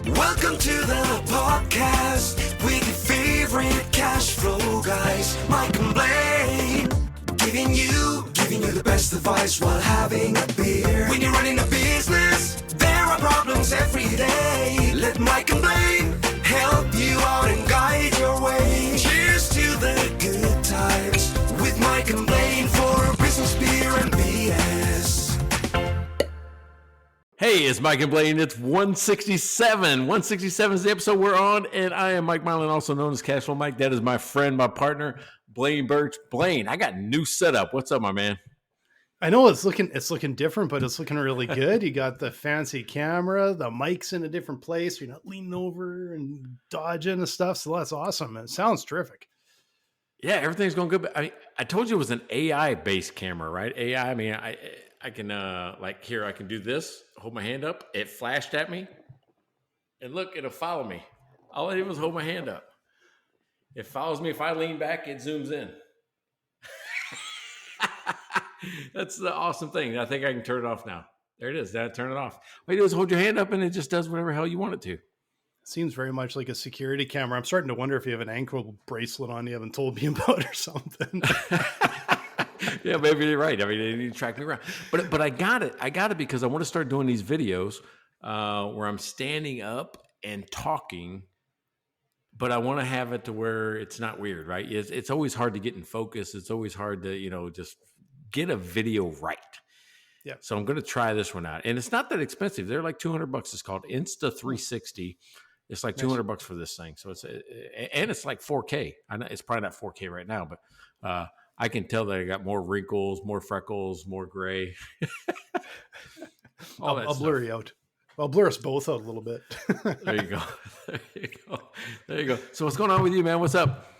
Welcome to the podcast with your favorite cash flow guys, Mike and Blaine. Giving you the best advice while having a beer. When you're running a business, there are problems every day. Let Mike and Blaine help you out and guide your way. Cheers to the good times with Mike and Blaine for business, beer, and BS. Hey, it's Mike and Blaine. It's 167. 167 is the episode we're on, and I am Mike Mylan, also known as Cashflow Mike. That is my friend, my partner, Blaine Birch. Blaine, I got a new setup. What's up, my man? I know it's looking different, but it's looking really good. You got the fancy camera, the mic's in a different place. You're not leaning over and dodging and stuff. So that's awesome. It sounds terrific. Yeah, everything's going good. But I told you it was an AI-based camera, right? AI, I mean, I can, I can do this, hold my hand up. It flashed at me. And look, it'll follow me. All I did was hold my hand up. It follows me. If I lean back, it zooms in. That's the awesome thing. I think I can turn it off now. There it is. Turn it off. All you do is hold your hand up and it just does whatever hell you want it to. Seems very much like a security camera. I'm starting to wonder if you have an ankle bracelet on you haven't told me about or something. Yeah, maybe you're right. I mean, they need to track me around. But I got it. I got it because I want to start doing these videos where I'm standing up and talking, but I want to have it to where it's not weird, right? It's always hard to get in focus. It's always hard to, just get a video right. Yeah. So I'm going to try this one out. And it's not that expensive. They're like $200. It's called Insta360. It's like $200 for this thing. So it's like 4K. I know it's probably not 4K right now, but I can tell that I got more wrinkles, more freckles, more gray. I'll blur you out. I'll blur us both out a little bit. There you go. There you go. So what's going on with you, man? What's up?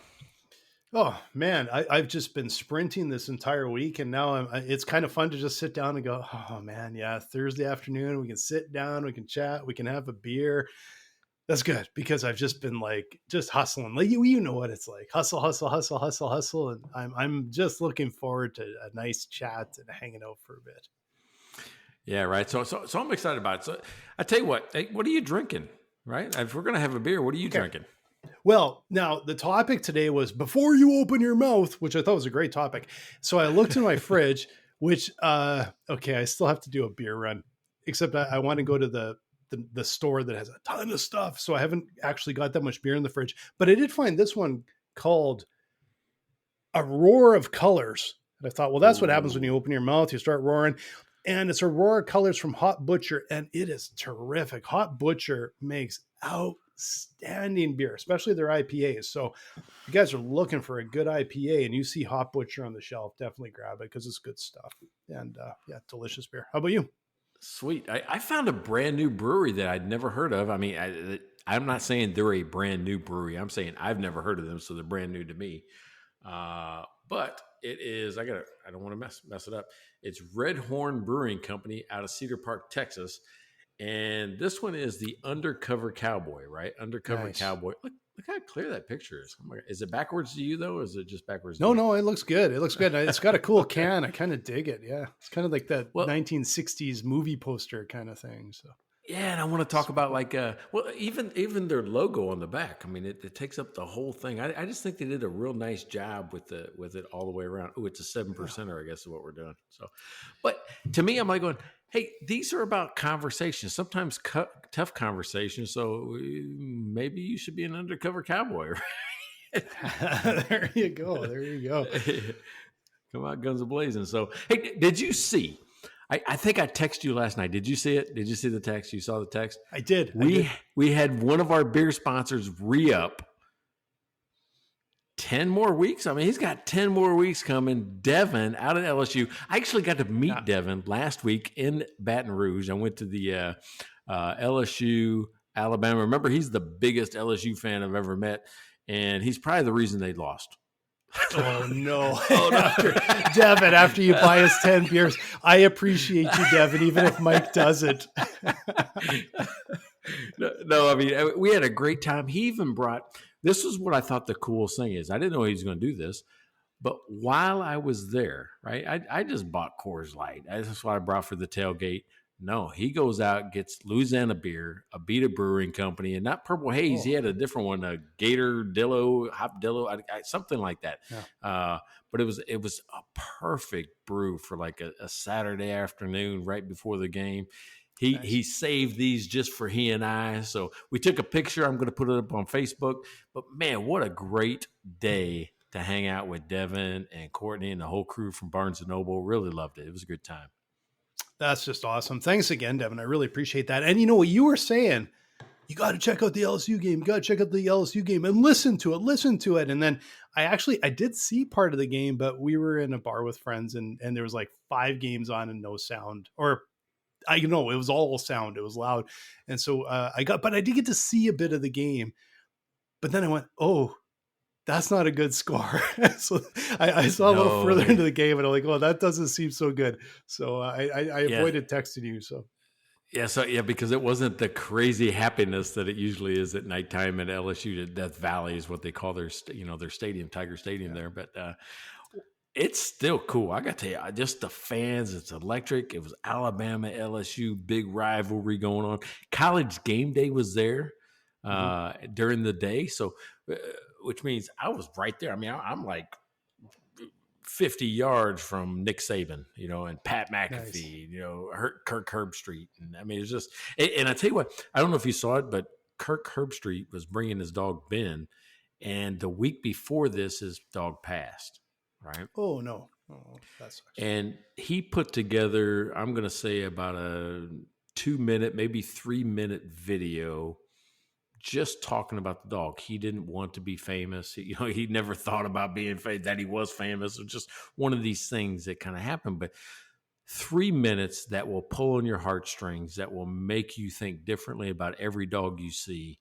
Oh man, I've just been sprinting this entire week, and now it's kind of fun to just sit down and go, oh man, yeah, Thursday afternoon, we can sit down, we can chat, we can have a beer. That's good because I've just been just hustling. Like you know what it's like, hustle, and I'm just looking forward to a nice chat and hanging out for a bit. Yeah, right. So I'm excited about it. So I tell you what, hey, what are you drinking? Right? If we're gonna have a beer, what are you drinking? Well, now the topic today was before you open your mouth, which I thought was a great topic. So I looked in my fridge, which, I still have to do a beer run, except I want to go to the store that has a ton of stuff. So I haven't actually got that much beer in the fridge, but I did find this one called A Roar of Colors. And I thought, well, that's what happens when you open your mouth, you start roaring. And it's a Roar of Colors from Hot Butcher. And it is terrific. Hot Butcher makes outstanding beer, especially their IPAs. So if you guys are looking for a good IPA and you see Hot Butcher on the shelf, definitely grab it because it's good stuff. And delicious beer. How about you? Sweet. I found a brand new brewery that I'd never heard of. I mean, I'm not saying they're a brand new brewery. I'm saying I've never heard of them, so they're brand new to me. But it is, I don't want to mess it up. It's Red Horn Brewing Company out of Cedar Park, Texas. And this one is the Undercover Cowboy, right? Undercover Nice. Cowboy. Look how clear that picture is. Oh my God. Is it backwards to you, though, or is it just backwards? No, it looks good. It looks good. It's got a cool can. I kind of dig it. Yeah. It's kind of like that 1960s movie poster kind of thing. So yeah, and I want to talk about even their logo on the back. I mean, it takes up the whole thing. I just think they did a real nice job with it all the way around. Oh, it's a 7%er, I guess, is what we're doing. So, but to me, I'm like going, hey, these are about conversations, sometimes tough conversations. So maybe you should be an undercover cowboy. Right? There you go. Come out guns a-blazing. So, hey, did you see? I think I texted you last night. Did you see it? Did you see the text? You saw the text? I did. We had one of our beer sponsors re-up 10 more weeks. I mean, he's got 10 more weeks coming. Devin out at LSU. I actually got to meet Devin last week in Baton Rouge. I went to the LSU, Alabama. Remember, he's the biggest LSU fan I've ever met, and he's probably the reason they lost. Oh no. Devin, after you buy us 10 beers, I appreciate you, Devin, even if Mike doesn't. No, I mean, we had a great time. He even brought, this is what I thought the coolest thing is. I didn't know he was going to do this, but while I was there, right, I just bought Coors Light. That's what I brought for the tailgate. No, he goes out, gets Louisiana beer, a Beta Brewing Company, and not Purple Haze. He had a different one, a Gator Dillo, Hop Dillo, something like that. Yeah. But it was a perfect brew for like a Saturday afternoon right before the game. He saved these just for he and I. So we took a picture. I'm going to put it up on Facebook. But man, what a great day to hang out with Devin and Courtney and the whole crew from Barnes and Noble. Really loved it. It was a good time. That's just awesome. Thanks again, Devin. I really appreciate that. And you know what you were saying, you got to check out the LSU game. You got to check out the LSU game and listen to it. And then I did see part of the game, but we were in a bar with friends and there was like 5 games on and no sound, or it was all sound. It was loud. And so but I did get to see a bit of the game, but then I went, oh, that's not a good score. So I saw a little further into the game and I'm like, oh, that doesn't seem so good. So I avoided texting you. So. Yeah, because it wasn't the crazy happiness that it usually is at nighttime at LSU. Death Valley is what they call their stadium, Tiger Stadium there. But it's still cool. I got to tell you, just the fans, it's electric. It was Alabama, LSU, big rivalry going on. College game day was there during the day. So, which means I was right there. I mean, I'm like 50 yards from Nick Saban, and Pat McAfee, nice. Kirk Herbstreit. And I mean, it's just, and I tell you what, I don't know if you saw it, but Kirk Herbstreit was bringing his dog Ben. And the week before this, his dog passed, right? Oh, no. Oh, that sucks. And he put together, I'm going to say about a 2-minute, maybe 3-minute video just talking about the dog. He didn't want to be famous. He never thought about being that he was famous. It was just one of these things that kind of happened. But 3 minutes that will pull on your heartstrings, that will make you think differently about every dog you see.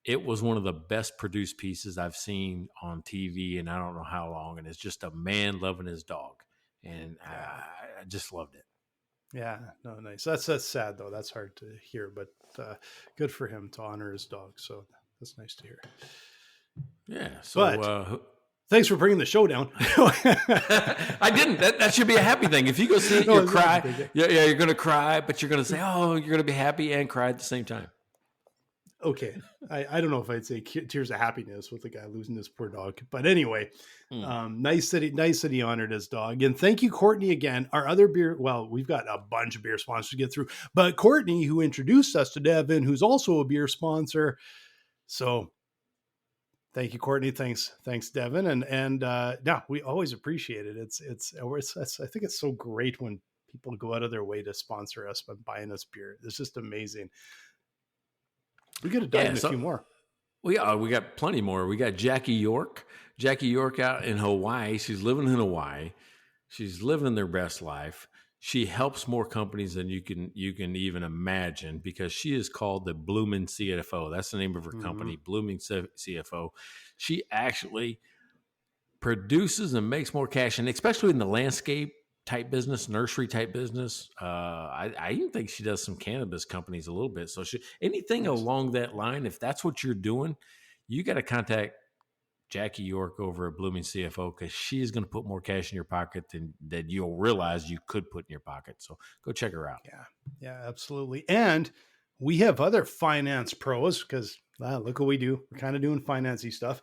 It was one of the best produced pieces I've seen on TV, and I don't know how long. And it's just a man loving his dog. And I just loved it. Yeah, no, nice. That's sad though. That's hard to hear, but good for him to honor his dog. So that's nice to hear. Yeah. So, thanks for bringing the show down. I didn't. That should be a happy thing. If you go see it, you'll cry. Yeah, you're going to cry, but you're going to say, "Oh, you're going to be happy and cry at the same time." Okay, I don't know if I'd say tears of happiness with the guy losing his poor dog, but anyway, nice that he honored his dog, and thank you, Courtney, again. Our other beer, well, we've got a bunch of beer sponsors to get through, but Courtney, who introduced us to Devin, who's also a beer sponsor, so thank you, Courtney. Thanks, Devin, and yeah, we always appreciate it. It's I think it's so great when people go out of their way to sponsor us by buying us beer. It's just amazing. We got to dive in a few more. We got plenty more. We got Jackie York out in Hawaii. She's living in Hawaii. She's living their best life. She helps more companies than you can even imagine, because she is called the Blooming CFO. That's the name of her company, Blooming CFO. She actually produces and makes more cash, and especially in the landscape type business, nursery type business. I even think she does some cannabis companies a little bit. So anything along that line, if that's what you're doing, you got to contact Jackie York over at Blooming CFO, because she's going to put more cash in your pocket than you'll realize you could put in your pocket. So go check her out. Yeah, absolutely. And we have other finance pros, because look what we do. We're kind of doing financy stuff.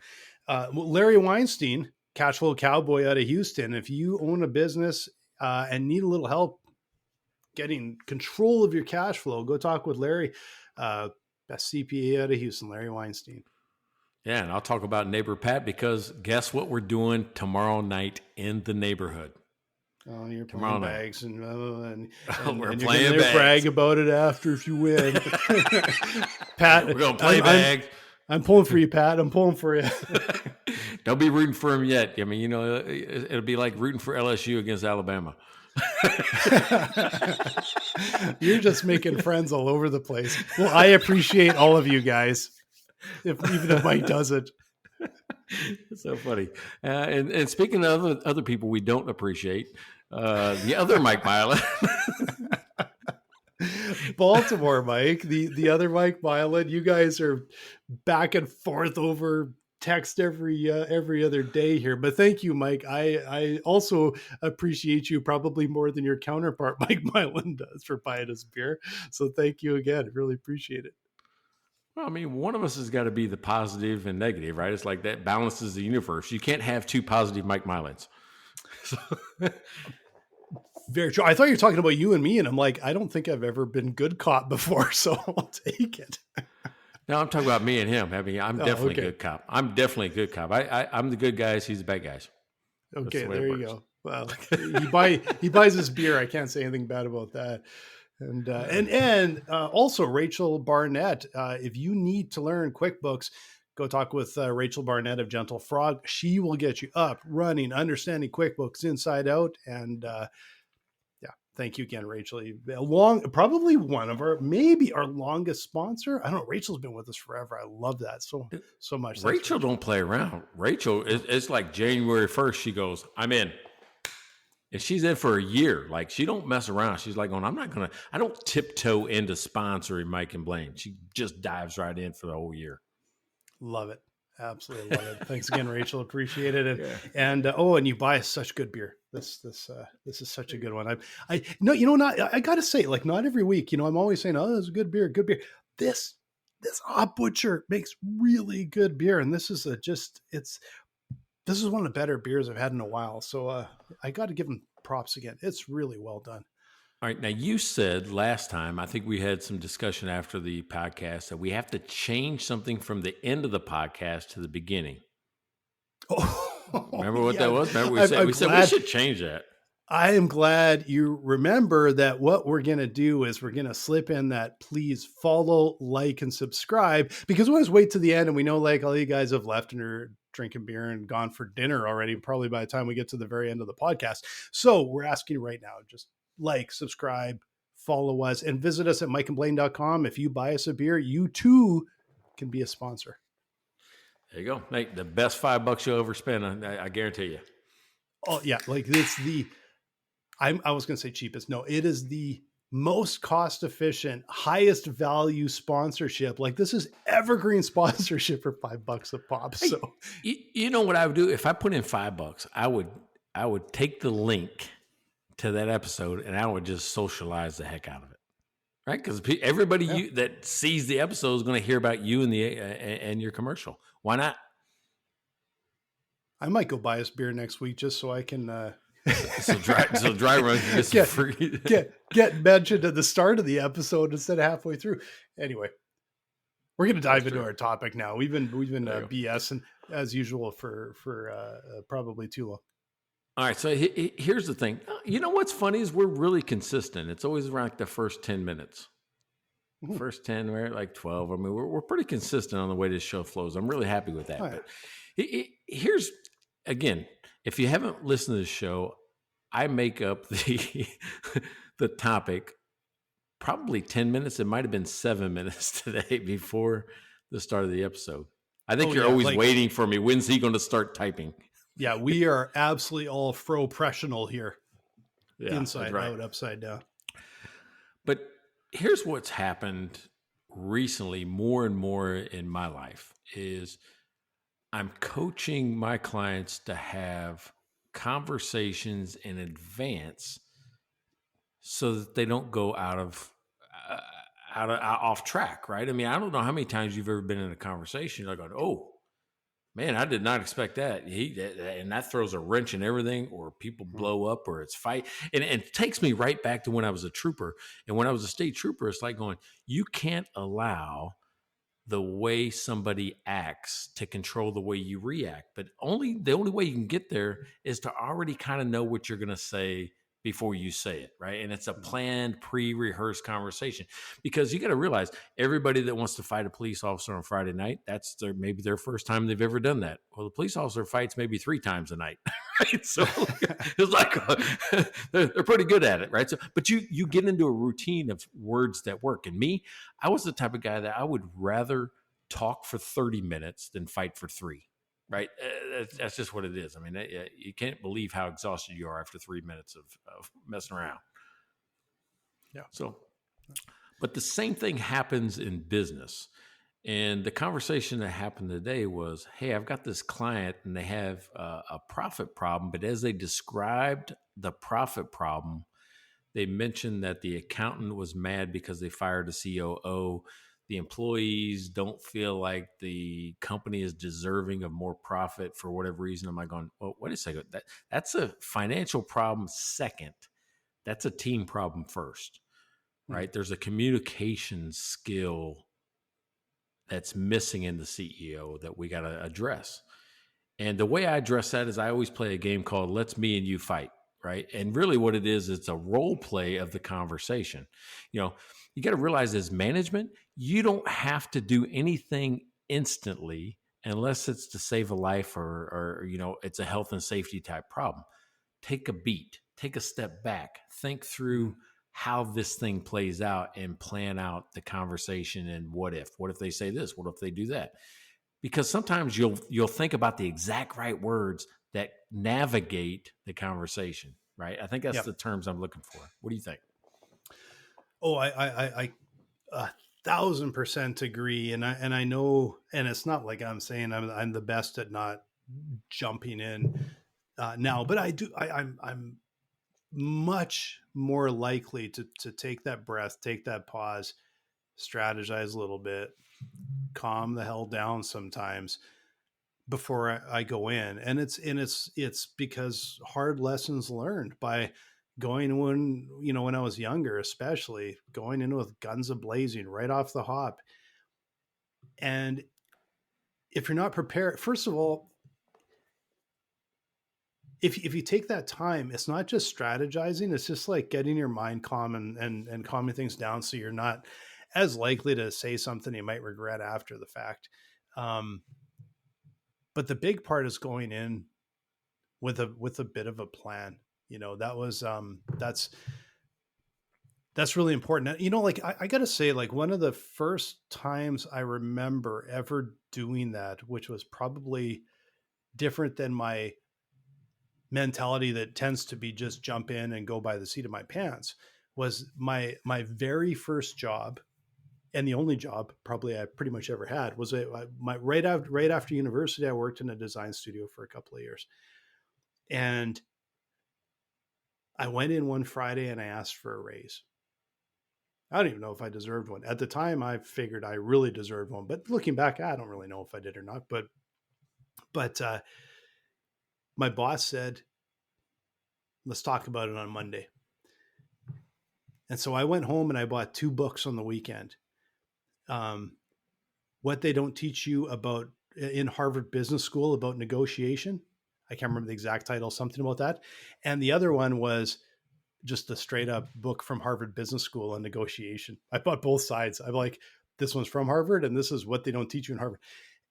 Larry Weinstein, Cashflow Cowboy out of Houston. If you own a business and need a little help getting control of your cash flow, go talk with Larry, best CPA out of Houston, Larry Weinstein. Yeah, and I'll talk about Neighbor Pat, because guess what we're doing tomorrow night in the neighborhood? Oh, you're playing bags and we're and playing you're bags. Brag about it after if you win. Pat, we're gonna play bags. I'm pulling for you, Pat. I'm pulling for you. Don't be rooting for him yet. I mean, it'll be like rooting for LSU against Alabama. You're just making friends all over the place. Well, I appreciate all of you guys, even if Mike doesn't. It's so funny. And speaking of other people we don't appreciate, the other Mike Milan. Baltimore Mike, the other Mike Milan, you guys are back and forth over text every other day here. But thank you, Mike. I also appreciate you probably more than your counterpart, Mike Mylan, does for buying us beer. So thank you again. Really appreciate it. Well, I mean, one of us has got to be the positive and negative, right? It's like that balances the universe. You can't have two positive Mike Mylans. So, Very true. I thought you were talking about you and me, and I'm like, I don't think I've ever been good cop before, so I'll take it. no, I'm talking about me and him. I mean, I'm definitely okay. a good cop. I'm definitely a good cop. I'm the good guys. He's the bad guys. Okay, the way there it you works. go. Well, he buys his beer. I can't say anything bad about that. And also Rachel Barnett. If you need to learn QuickBooks, go talk with Rachel Barnett of Gentle Frog. She will get you up, running, understanding QuickBooks inside out. And yeah, thank you again, Rachel. Probably one of maybe our longest sponsor. I don't know. Rachel's been with us forever. I love that so much. Thanks, Rachel don't play around. Rachel, it's like January 1st. She goes, I'm in. And she's in for a year. Like, she don't mess around. She's like, I don't tiptoe into sponsoring Mike and Blaine. She just dives right in for the whole year. Love it. Absolutely love it. Thanks again, Rachel. Appreciate it. Yeah. And you buy such good beer. This is such a good one. I gotta say, like, not every week, I'm always saying, oh, this is good beer. This Hop Butcher makes really good beer. And this is this is one of the better beers I've had in a while. So I got to give them props again. It's really well done. All right. Now, you said last time, I think we had some discussion after the podcast, that we have to change something from the end of the podcast to the beginning. Oh, remember what that was? Remember we said we should change that. I am glad you remember that. What we're going to do is we're going to slip in that please follow, like, and subscribe, because we always wait to the end, and we know like all you guys have left and are drinking beer and gone for dinner already, probably by the time we get to the very end of the podcast. So we're asking you right now, just like, subscribe, follow us, and visit us at mikeandblaine.com. If you buy us a beer, you too can be a sponsor. There you go. Mate, the best $5 you'll ever spend, I guarantee you. Oh yeah. Like, it's I was going to say cheapest. No, it is the most cost efficient, highest value sponsorship. Like, this is evergreen sponsorship for $5 a pop. So you know what I would do if I put in $5? I would take the link to that episode and I would just socialize the heck out of it, right? Because everybody that sees the episode is going to hear about you and your commercial. Why not? I might go buy us beer next week just so I can. So dry run get mentioned at the start of the episode instead of halfway through. Anyway, we're going to dive into our topic now. We've been BSing as usual for probably too long. All right, so here's the thing. You know what's funny is we're really consistent. It's always around like the first 10 minutes. Mm-hmm. First 10, we're at like 12. I mean, we're pretty consistent on the way this show flows. I'm really happy with that. Right. But here's, again, if you haven't listened to the show, I make up the topic probably 10 minutes. It might have been 7 minutes today before the start of the episode. I think you're always waiting for me. When's he going to start typing? Yeah, we are absolutely all fro-professional here. Yeah, inside out, upside down. But here's what's happened recently more and more in my life is I'm coaching my clients to have conversations in advance so that they don't go off track, right? I mean, I don't know how many times you've ever been in a conversation, you're going, oh, man, I did not expect that. And that throws a wrench in everything, or people blow up, or it's fight. And it takes me right back to when I was a trooper. And when I was a state trooper, it's like going, you can't allow the way somebody acts to control the way you react. But the only way you can get there is to already kind of know what you're going to say before you say it, right? And it's a planned, pre-rehearsed conversation, because you got to realize everybody that wants to fight a police officer on Friday night, that's maybe their first time they've ever done that. Well, the police officer fights maybe 3 times a night, right? So it's like they're pretty good at it, right? So, but you get into a routine of words that work. And me, I was the type of guy that I would rather talk for 30 minutes than fight for 3. Right. That's just what it is. I mean, you can't believe how exhausted you are after 3 minutes of messing around. Yeah. So, but the same thing happens in business. And the conversation that happened today was, hey, I've got this client and they have a profit problem. But as they described the profit problem, they mentioned that the accountant was mad because they fired a COO. The employees don't feel like the company is deserving of more profit for whatever reason. I'm like going, well, wait a second. That's a financial problem second. That's a team problem first, right? There's a communication skill that's missing in the CEO that we got to address. And the way I address that is I always play a game called Let's Me and You Fight, right? And really what it is, it's a role play of the conversation. You got to realize as management, you don't have to do anything instantly unless it's to save a life or it's a health and safety type problem. Take a beat, take a step back, think through how this thing plays out and plan out the conversation. And what if they say this? What if they do that? Because sometimes you'll think about the exact right words that navigate the conversation, right? I think that's the terms I'm looking for. What do you think? Oh, I 1,000% agree, and I know, and it's not like I'm saying I'm the best at not jumping in now, but I'm much more likely to take that breath, take that pause, strategize a little bit, calm the hell down sometimes before I go in. And it's because hard lessons learned by going when I was younger, especially going in with guns a blazing right off the hop. And if you're not prepared, first of all, if you take that time, it's not just strategizing, it's just like getting your mind calm and calming things down so you're not as likely to say something you might regret after the fact. But the big part is going in with a bit of a plan. That's really important. Like I gotta say, like one of the first times I remember ever doing that, which was probably different than my mentality that tends to be just jump in and go by the seat of my pants, was my very first job, and the only job probably I pretty much ever had, was right after university. I worked in a design studio for a couple of years, and I went in one Friday and I asked for a raise. I don't even know if I deserved one at the time. I figured I really deserved one, but looking back, I don't really know if I did or not. But my boss said, let's talk about it on Monday. And so I went home and I bought 2 books on the weekend. What they don't teach you about in Harvard Business School about negotiation. I can't remember the exact title, something about that. And the other one was just a straight up book from Harvard Business School on negotiation. I bought both sides. I'm like, this one's from Harvard and this is what they don't teach you in Harvard.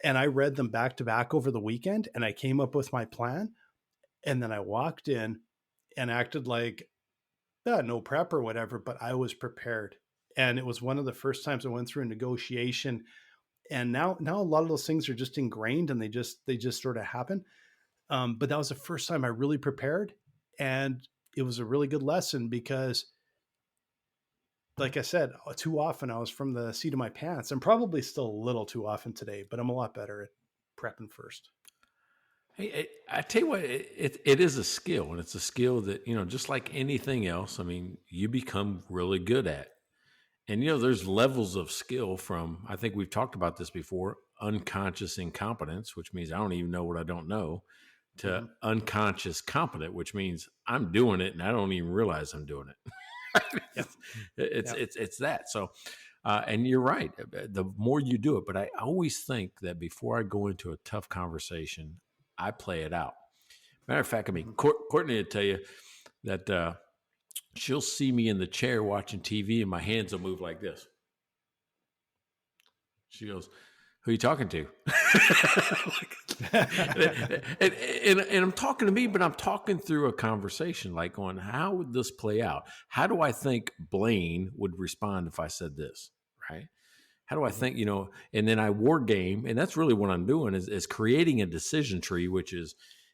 And I read them back to back over the weekend and I came up with my plan. And then I walked in and acted like no prep or whatever, but I was prepared. And it was one of the first times I went through a negotiation. And now a lot of those things are just ingrained and they just sort of happen. But that was the first time I really prepared. And it was a really good lesson because, like I said, too often I was from the seat of my pants, and probably still a little too often today, but I'm a lot better at prepping first. Hey, I tell you what, it is a skill, and it's a skill that, just like anything else, I mean, you become really good at. And, there's levels of skill from, I think we've talked about this before, unconscious incompetence, which means I don't even know what I don't know, to unconscious competent, which means I'm doing it and I don't even realize I'm doing it. It's that. So, and you're right. The more you do it, but I always think that before I go into a tough conversation, I play it out. Matter of fact, I mean, Courtney would tell you that she'll see me in the chair watching TV and my hands will move like this. She goes, who are you talking to? and I'm talking to me, but I'm talking through a conversation, like going, how would this play out? How do I think Blaine would respond if I said this, right? How do I think, and then I war game, and that's really what I'm doing is creating a decision tree, which is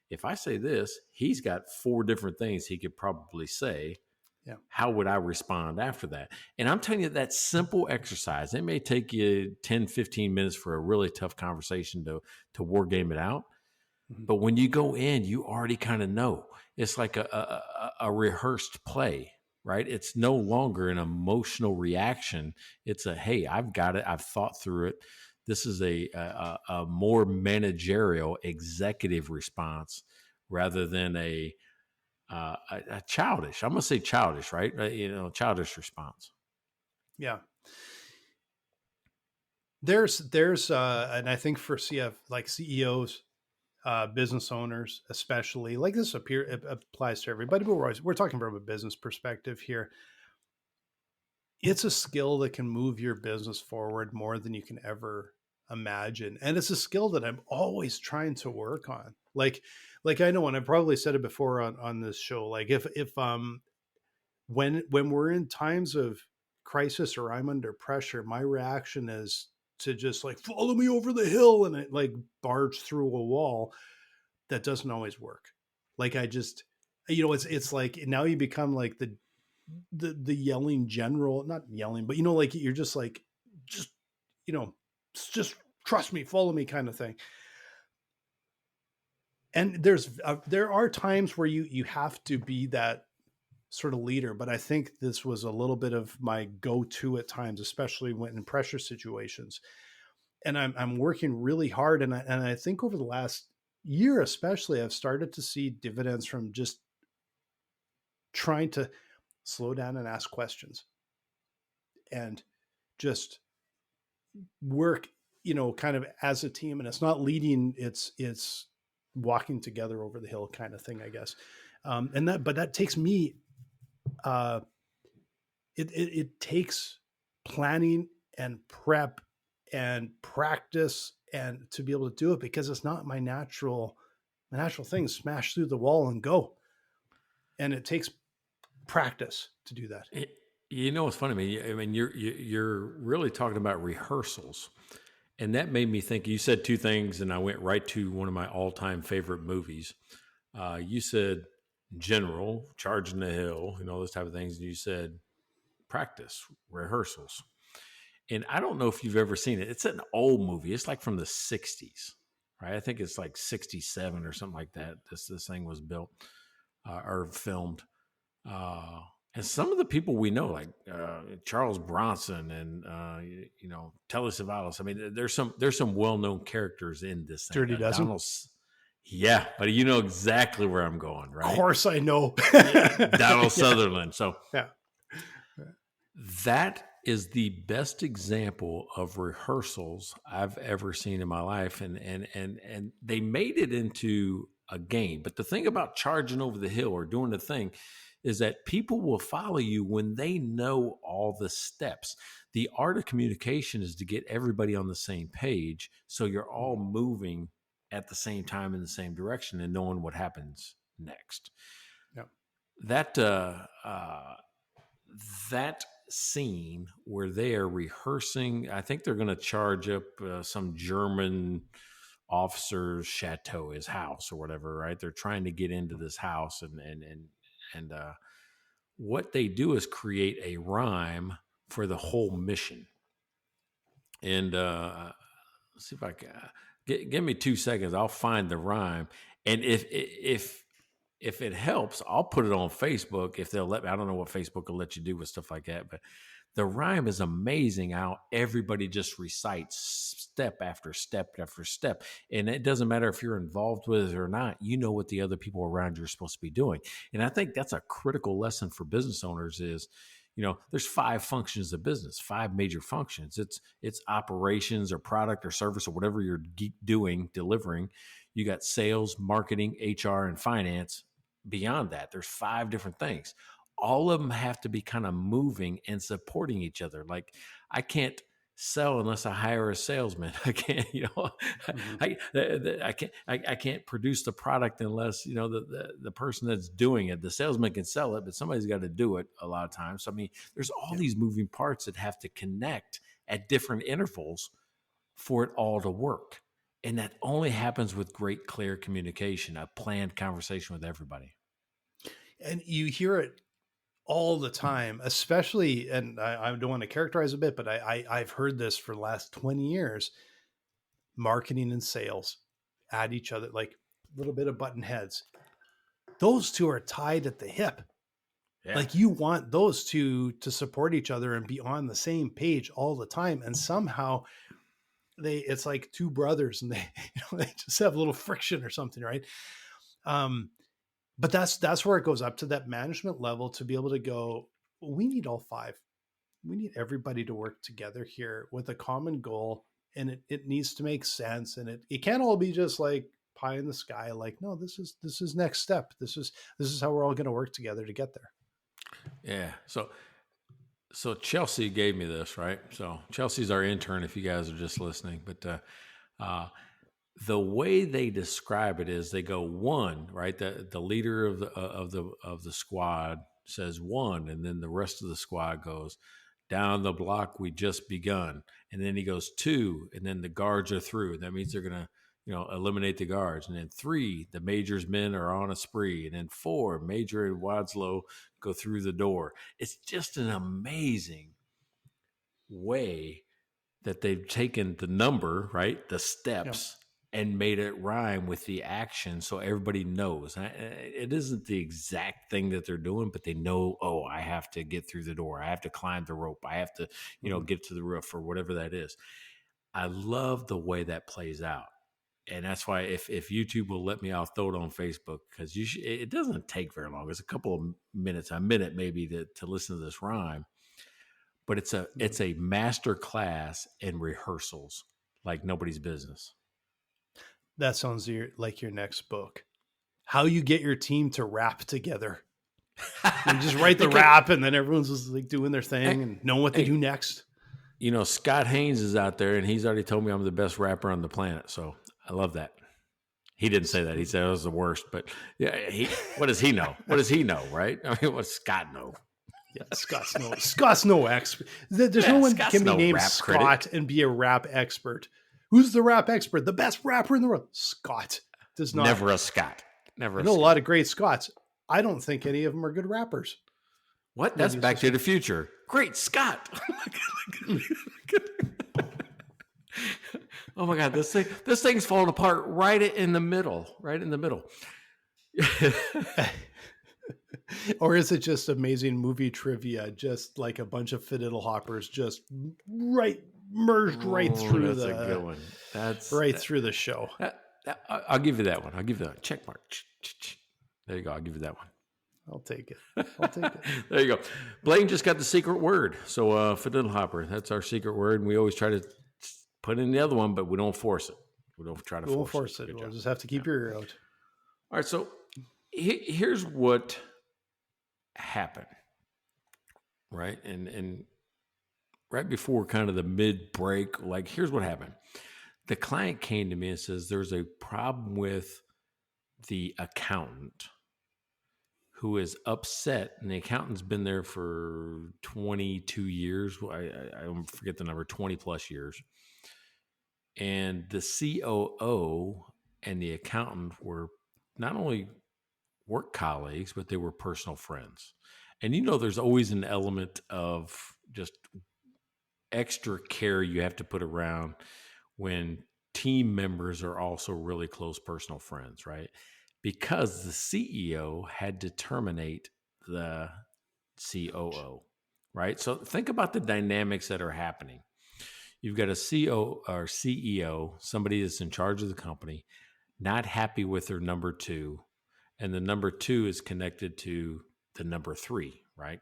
if I say this, he's got 4 different things he could probably say. Yeah. How would I respond after that? And I'm telling you, that simple exercise, it may take you 10, 15 minutes for a really tough conversation to war game it out. Mm-hmm. But when you go in, you already kind of know. It's like a rehearsed play, right? It's no longer an emotional reaction. It's a, hey, I've got it. I've thought through it. This is a more managerial executive response rather than a childish. I'm gonna say childish, right? Childish response. Yeah. There's and I think for like CEOs, business owners, especially, like this it applies to everybody, but we're talking from a business perspective here. It's a skill that can move your business forward more than you can ever imagine. And it's a skill that I'm always trying to work on. Like I know, and I've probably said it before on this show, like if when we're in times of crisis or I'm under pressure, my reaction is to just like follow me over the hill and it like barge through a wall. That doesn't always work. Like I just, it's like now you become like the yelling general, not yelling, but like you're just like, just, just trust me, follow me kind of thing. And there are times where you have to be that sort of leader, but I think this was a little bit of my go-to at times, especially when in pressure situations. And I'm working really hard, and I think over the last year, especially, I've started to see dividends from just trying to slow down and ask questions, and just work, kind of as a team. And it's not leading; it's walking together over the hill kind of thing, I guess. But that takes me. It takes planning and prep and practice and to be able to do it, because it's not my natural thing. Smash through the wall and go. And it takes practice to do that. What's funny? I mean, you're really talking about rehearsals, and that made me think. You said two things, and I went right to one of my all-time favorite movies. You said general, charging the hill, those type of things, and you said practice, rehearsals. And I don't know if you've ever seen it. It's an old movie. It's like from the 60s, right? I think it's like 67 or something like that. This thing was built or filmed. And some of the people we know, like Charles Bronson and Telly Savalas. I mean, there's some well-known characters in this thing. Dirty Dozen. Yeah, but you know exactly where I'm going, right? Of course I know. Donald Sutherland. So yeah. That is the best example of rehearsals I've ever seen in my life. And they made it into a game. But the thing about charging over the hill or doing the thing is that people will follow you when they know all the steps. The art of communication is to get everybody on the same page, so you're all moving at the same time in the same direction and knowing what happens next. Yeah. That scene where they are rehearsing, I think they're going to charge up some German officer's chateau, his house or whatever, right? They're trying to get into this house, and what they do is create a rhyme for the whole mission. And let's see if I can give me 2 seconds. I'll find the rhyme, and if it helps, I'll put it on Facebook if they'll let me. I don't know what Facebook will let you do with stuff like that, but the rhyme is amazing how everybody just recites step after step after step. And it doesn't matter if you're involved with it or not, you know what the other people around you are supposed to be doing. And I think that's a critical lesson for business owners is, there's 5 functions of business, 5 major functions. It's operations or product or service or whatever you're delivering. You got sales, marketing, HR, and finance. Beyond that, there's 5 different things. All of them have to be kind of moving and supporting each other. Like I can't sell unless I hire a salesman. I can't, I can't produce the product unless, the person that's doing it, the salesman can sell it, but somebody's got to do it a lot of times. So, I mean, there's all these moving parts that have to connect at different intervals for it all to work. And that only happens with great, clear communication, a planned conversation with everybody. And you hear it all the time, especially, and I don't want to characterize a bit, but I've heard this for the last 20 years. Marketing and sales at each other, like a little bit of button heads. Those two are tied at the hip. Yeah. Like you want those two to support each other and be on the same page all the time. And somehow it's like two brothers and they just have a little friction or something. Right. But that's where it goes up to that management level to be able to go, we need all five. We need everybody to work together here with a common goal, and it needs to make sense. And it can't all be just like pie in the sky. Like, no, this is next step. This is how we're all going to work together to get there. Yeah. So Chelsea gave me this, right? So Chelsea's our intern if you guys are just listening, but the way they describe it is they go one, right? The leader of the squad says one, and then the rest of the squad goes down the block. We just begun, and then he goes two, and then the guards are through. That means they're gonna, eliminate the guards. And then three, the Major's men are on a spree, and then four, Major and Wadslow go through the door. It's just an amazing way that they've taken the number, right, the steps. Yeah. And made it rhyme with the action so everybody knows. It isn't the exact thing that they're doing, but they know, oh, I have to get through the door. I have to climb the rope. I have to, get to the roof or whatever that is. I love the way that plays out. And that's why if YouTube will let me, I'll throw it on Facebook because it doesn't take very long. It's a couple of minutes, a minute maybe to listen to this rhyme. But it's a master class in rehearsals like nobody's business. That sounds like your next book. How you get your team to rap together. You just write the rap and then everyone's just like doing their thing and knowing what they do next. Scott Haynes is out there and he's already told me I'm the best rapper on the planet. So I love that. He didn't say that. He said I was the worst, but yeah, what does he know? What does he know? Right. I mean, what does Scott know? Yeah, Scott's no expert. There's no one can be named Scott critic. And be a rap expert. Who's the rap expert? The best rapper in the world? Scott does not. Never a Scott. Never. I know a lot of great Scots. I don't think any of them are good rappers. What? That's Maybe Back to the Future. Great Scott. Oh my God, this thing's falling apart right in the middle. Right in the middle. Or is it just amazing movie trivia? Just like a bunch of fiddle hoppers just merged right through that's a good one. That's through the show. I'll give you that one. I'll give you that check mark. There you go. I'll give you that one. I'll take it. There you go. Blaine just got the secret word. So fiddle hopper, that's our secret word. And we always try to put in the other one, but we don't force it. We don't try to force it. We'll just have to keep your ear out. All right. So here's what happened. Right. And right before kind of the mid break, like here's what happened. The client came to me and says, there's a problem with the accountant who is upset, and the accountant's been there for 22 years. I forget the number, 20 plus years. And the COO and the accountant were not only work colleagues, but they were personal friends. And there's always an element of just extra care you have to put around when team members are also really close personal friends, right? Because the CEO had to terminate the COO, right? So think about the dynamics that are happening. You've got a CEO or CEO, somebody that's in charge of the company, not happy with their number two, and the number two is connected to the number three, right?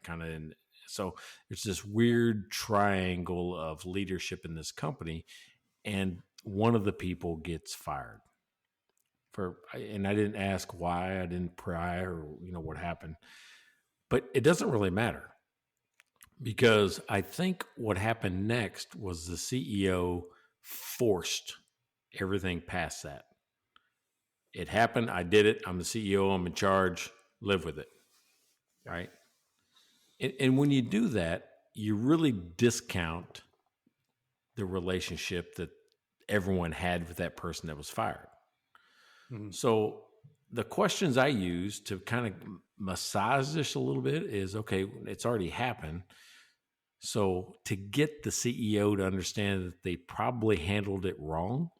So it's this weird triangle of leadership in this company, and one of the people gets fired. And I didn't ask why, I didn't pry or what happened, but it doesn't really matter because I think what happened next was the CEO forced everything past that. It happened. I did it. I'm the CEO. I'm in charge. Live with it. Right. And when you do that, you really discount the relationship that everyone had with that person that was fired. Mm-hmm. So the questions I use to kind of massage this a little bit is, okay, it's already happened. So to get the CEO to understand that they probably handled it wrong,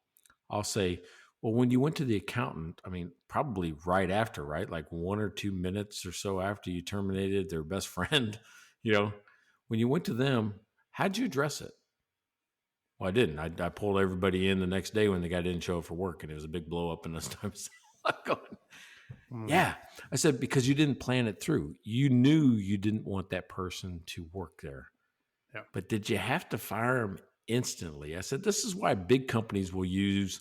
I'll say, well, when you went to the accountant, I mean, probably right after, right? Like 1 or 2 minutes or so after you terminated their best friend, you know, when you went to them, how'd you address it? Well, I didn't. I pulled everybody in the next day when the guy didn't show up for work, and it was a big blow up in this time. Mm, Yeah. I said, because you didn't plan it through. You knew you didn't want that person to work there. yeah. But did you have to fire them instantly? I said, this is why big companies will use,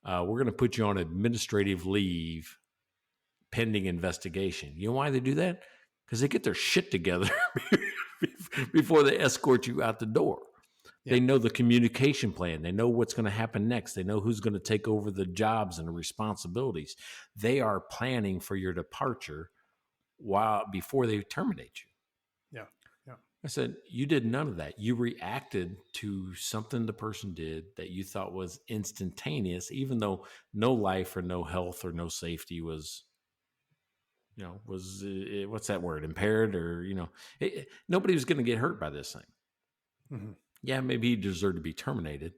we're going to put you on administrative leave pending investigation. You know why they do that? Because they get their shit together before they escort you out the door. Yeah. They know the communication plan. They know what's going to happen next. They know who's going to take over the jobs and the responsibilities. They are planning for your departure before they terminate you. Yeah. Yeah. I said, you did none of that. You reacted to something the person did that you thought was instantaneous, even though no life or no health or no safety was, what's that word? Impaired or, nobody was going to get hurt by this thing. Mm-hmm. Yeah, maybe he deserved to be terminated,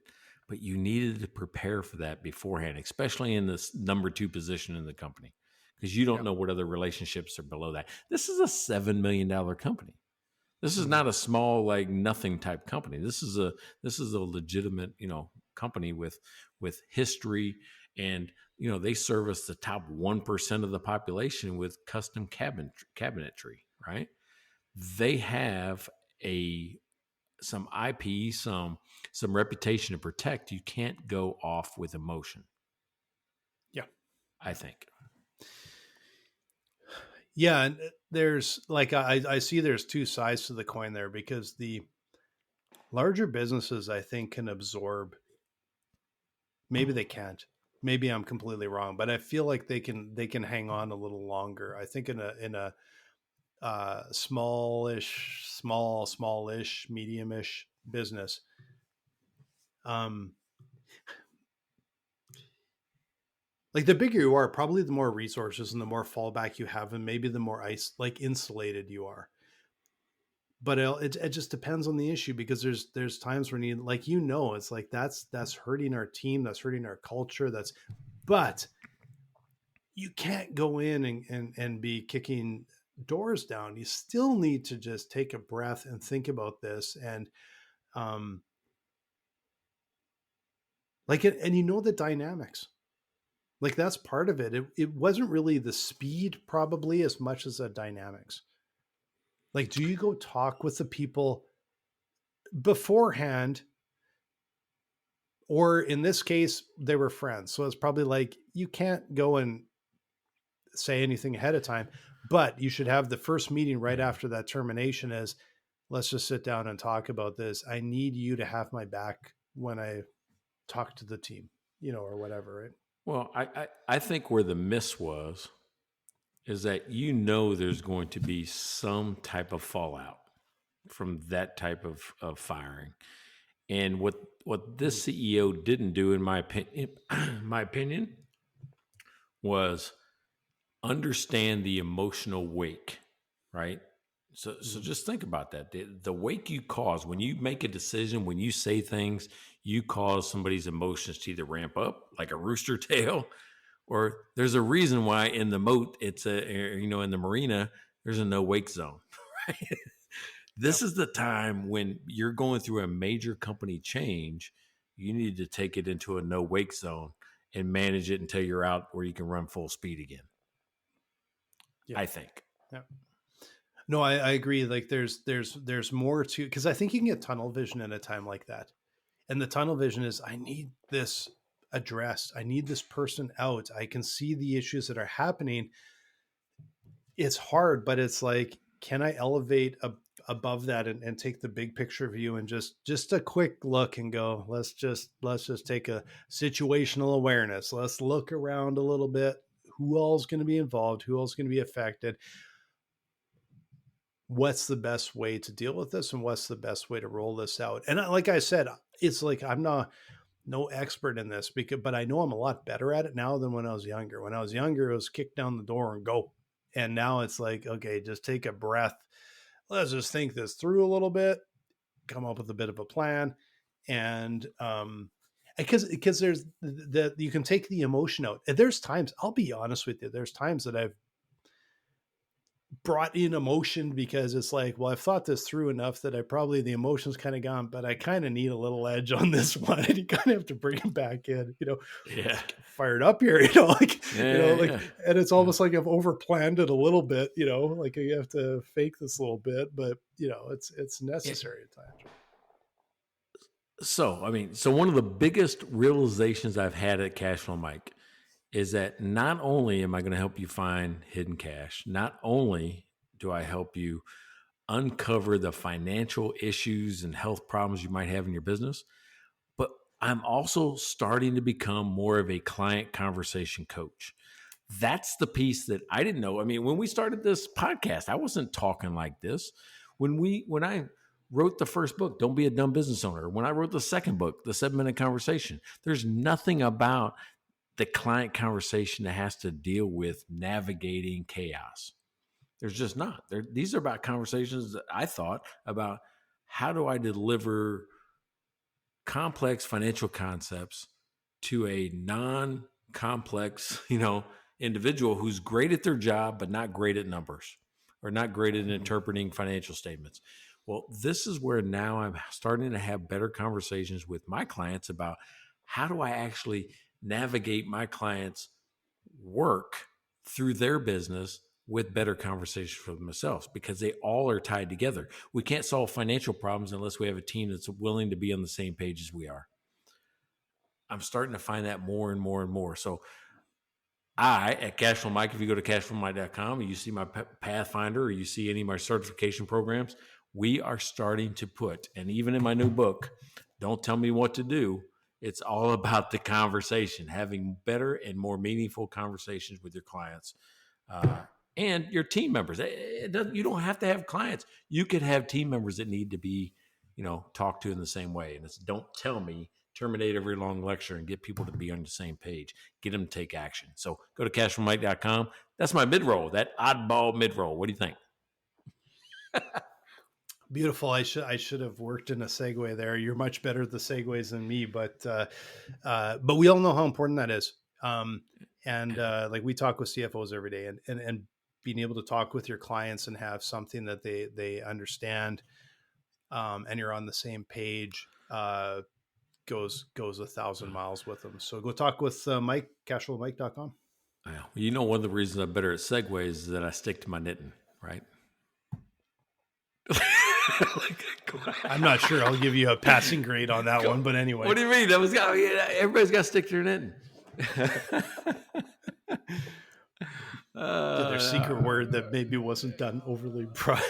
but you needed to prepare for that beforehand, especially in this number 2 position in the company, because you don't know what other relationships are below that. This is a $7 million company. This is not a small, like nothing type company. This is a legitimate, company with history, and they service the top 1% of the population with custom cabinetry, right? They have some IP, some reputation to protect. You can't go off with emotion. Yeah. I think. Yeah, and there's like I see there's two sides to the coin there, because the larger businesses, I think, can absorb. Maybe they can't. Maybe I'm completely wrong, but I feel like they can hang on a little longer. I think in a smallish, mediumish business, like the bigger you are, probably the more resources and the more fallback you have, and maybe the more insulated you are. But it just depends on the issue, because there's times when you, like, it's like that's hurting our team, that's hurting our culture, but you can't go in and be kicking doors down. You still need to just take a breath and think about this, and like it, and the dynamics. Like that's part of it. It wasn't really the speed probably as much as the dynamics. Like, do you go talk with the people beforehand? Or in this case, they were friends. So it's probably like, you can't go and say anything ahead of time, but you should have the first meeting right after that termination is, let's just sit down and talk about this. I need you to have my back when I talk to the team, or whatever. Right? Well, I think where the miss was is that there's going to be some type of fallout from that type of firing. And what this CEO didn't do, in my opinion, was understand the emotional wake, right? So just think about that. The wake you cause when you make a decision, when you say things, you cause somebody's emotions to either ramp up like a rooster tail, or there's a reason why in the moat, it's in the marina, there's a no wake zone, right? This is the time when you're going through a major company change. You need to take it into a no wake zone and manage it until you're out where you can run full speed again. Yeah. I think. Yeah. No, I agree. Like there's more to, because I think you can get tunnel vision in a time like that. And the tunnel vision is, I need this addressed. I need this person out. I can see the issues that are happening. It's hard, but it's like, can I elevate above that and take the big picture view and just a quick look and go, let's just take a situational awareness. Let's look around a little bit. Who all's going to be involved? Who all's going to be affected? What's the best way to deal with this, and what's the best way to roll this out? And like I said, it's like, I'm not, no expert in this but I know I'm a lot better at it now than when I was younger. When I was younger, it was kick down the door and go. And now it's like, okay, just take a breath. Let's just think this through a little bit, come up with a bit of a plan. And, because there's that you can take the emotion out. And there's times, I'll be honest with you, there's times that I've brought in emotion because it's like, well, I've thought this through enough that the emotion's kind of gone, but I kind of need a little edge on this one. And you kind of have to bring it back in, Yeah. fired up here, and it's almost like I've overplanned it a little bit, like you have to fake this a little bit, but it's necessary at times. So one of the biggest realizations I've had at Cashflow Mike is that not only am I going to help you find hidden cash, not only do I help you uncover the financial issues and health problems you might have in your business, but I'm also starting to become more of a client conversation coach. That's the piece that I didn't know. I mean, when we started this podcast, I wasn't talking like this. When I wrote the first book, Don't Be a Dumb Business Owner, when I wrote the second book, The 7-Minute Conversation, there's nothing about the client conversation that has to deal with navigating chaos. There's just not. These are about conversations that I thought about how do I deliver complex financial concepts to a non-complex, individual who's great at their job, but not great at numbers or not great at interpreting financial statements. Well, this is where now I'm starting to have better conversations with my clients about how do I actually navigate my clients' work through their business with better conversations for themselves, because they all are tied together. We can't solve financial problems unless we have a team that's willing to be on the same page as we are. I'm starting to find that more and more and more. So at Cashflow Mike, if you go to cashflowmike.com and you see my Pathfinder or you see any of my certification programs, we are starting to put, and even in my new book, Don't Tell Me What to Do, it's all about the conversation, having better and more meaningful conversations with your clients and your team members. You don't have to have clients. You could have team members that need to be, talked to in the same way. And it's don't tell me, terminate every long lecture and get people to be on the same page. Get them to take action. So go to cashfrommike.com. That's my mid-roll, that oddball mid-roll. What do you think? Beautiful. I should have worked in a segue there. You're much better at the segues than me, but we all know how important that is. Like we talk with CFOs every day, and being able to talk with your clients and have something that they understand, and you're on the same page, goes 1,000 miles with them. So go talk with Mike, cashflowmike.com. Yeah. One of the reasons I'm better at segues is that I stick to my knitting, right? I'm not sure I'll give you a passing grade on that one, but anyway. What do you mean? Everybody's got to stick to their knitting. Their secret word that maybe wasn't done overly proud.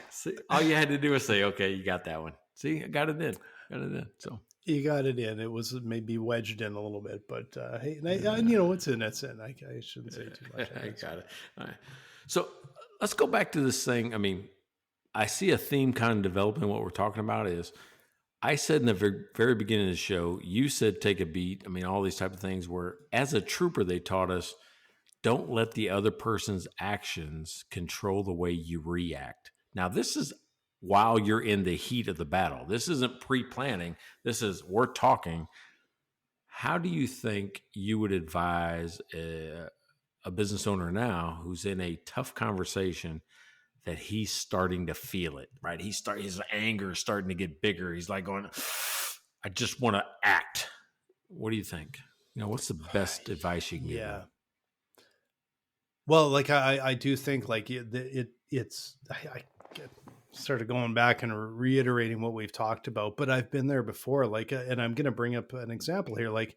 See, all you had to do was say, okay, you got that one. See, I got it in. So you got it in. It was maybe wedged in a little bit, but hey, it's in. That's in. I shouldn't say too much. I got it. All right. So let's go back to this thing. I mean, I see a theme kind of developing. What we're talking about is, I said in the very, very beginning of the show, you said take a beat. I mean, all these type of things where, as a trooper, they taught us, don't let the other person's actions control the way you react. Now, this is while you're in the heat of the battle. This isn't pre-planning. This is, we're talking. How do you think you would advise a business owner now who's in a tough conversation that he's starting to feel it, right? His anger is starting to get bigger. He's like going, I just want to act. What do you think? What's the best advice you can give him? Well, like I do think like it's I started going back and reiterating what we've talked about, but I've been there before. Like, and I'm going to bring up an example here. Like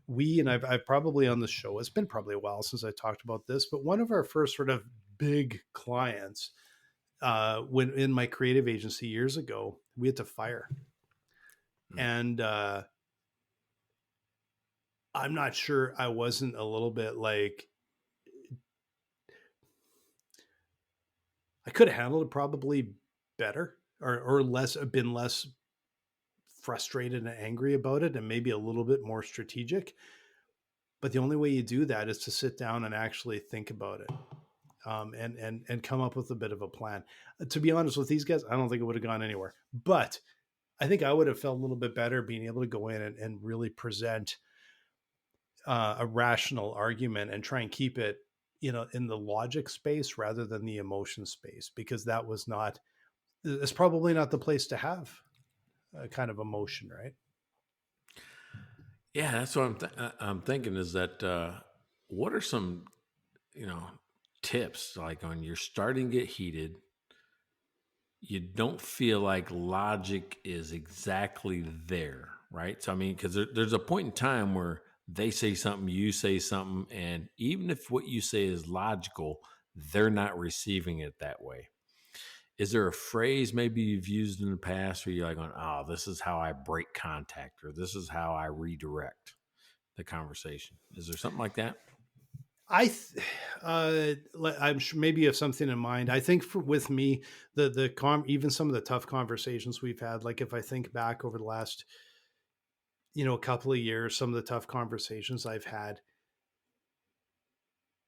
I've probably on the show, it's been probably a while since I talked about this, but one of our first sort of big clients, when in my creative agency years ago, we had to fire. And I'm not sure I wasn't a little bit like, I could have handled it probably better or been less frustrated and angry about it and maybe a little bit more strategic. But the only way you do that is to sit down and actually think about it, and come up with a bit of a plan. To be honest with these guys, I don't think it would have gone anywhere. But I think I would have felt a little bit better being able to go in and really present a rational argument and try and keep it, in the logic space rather than the emotion space, because it's probably not the place to have a kind of emotion, right? Yeah, that's what I'm thinking is that what are some, tips like when you're starting to get heated, you don't feel like logic is exactly there, right? So, I mean, because there's a point in time where they say something, you say something, and even if what you say is logical, they're not receiving it that way. Is there a phrase maybe you've used in the past where you're like, oh, this is how I break contact, or this is how I redirect the conversation? Is there something like that? I'm sure maybe you have something in mind. I think with me, even some of the tough conversations we've had, like if I think back over the last, a couple of years, some of the tough conversations I've had,